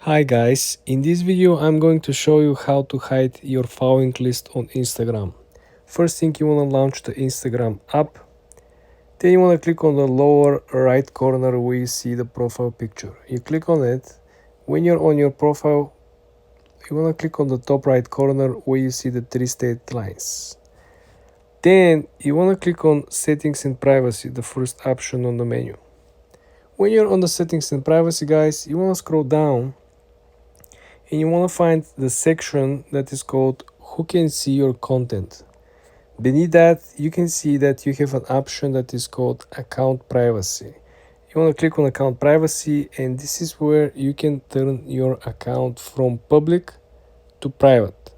Hi guys, in this video I'm going to show you how to hide your following list on Instagram. First thing, you want to launch the Instagram app. Then you want to click on the lower right corner where you see the profile picture. You click on it. When you're on your profile, you want to click on the top right corner where you see the three straight lines. Then you want to click on settings and privacy, the first option on the menu. When you're on the settings and privacy, guys, you want to scroll down and you want to find the section that is called who can see your content. Beneath that, you can see that you have an option that is called account privacy. You want to click on account privacy, and this is where you can turn your account from public to private.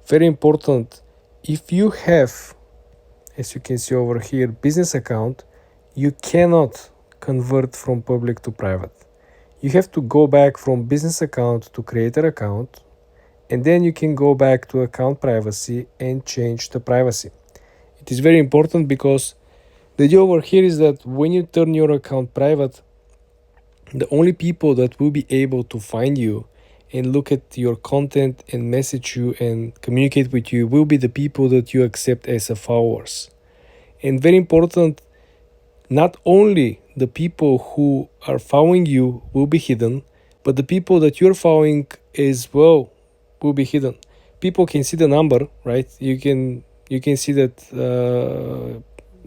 Very important. If you have, as you can see over here, business account, you cannot convert from public to private. You have to go back from business account to creator account, and then you can go back to account privacy and change the privacy. It is very important because the idea over here is that when you turn your account private, the only people that will be able to find you and look at your content and message you and communicate with you will be the people that you accept as a followers. And very important, not only the people who are following you will be hidden, but the people that you're following as well will be hidden. People can see the number, right? You can see that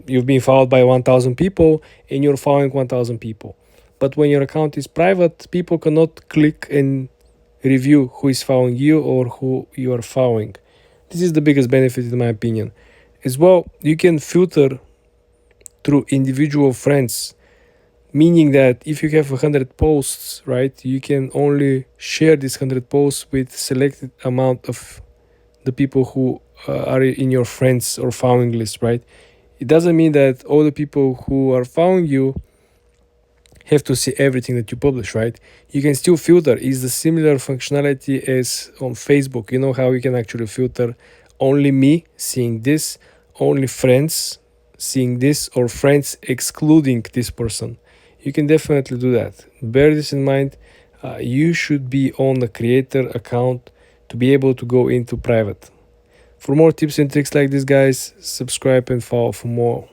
you've been followed by 1,000 people and you're following 1,000 people. But when your account is private, people cannot click and review who is following you or who you are following. This is the biggest benefit in my opinion. As well, you can filter through individual friends, meaning that if you have 100 posts, right, you can only share these 100 posts with selected amount of the people who are in your friends or following list, right? It doesn't mean that all the people who are following you have to see everything that you publish, right? You can still filter. It's the similar functionality as on Facebook. You know how you can actually filter only me seeing this, only friends seeing this, or friends excluding this person. You can definitely do that. Bear this in mind. You should be on the creator account to be able to go into private. For more tips and tricks like this, guys, subscribe and follow for more.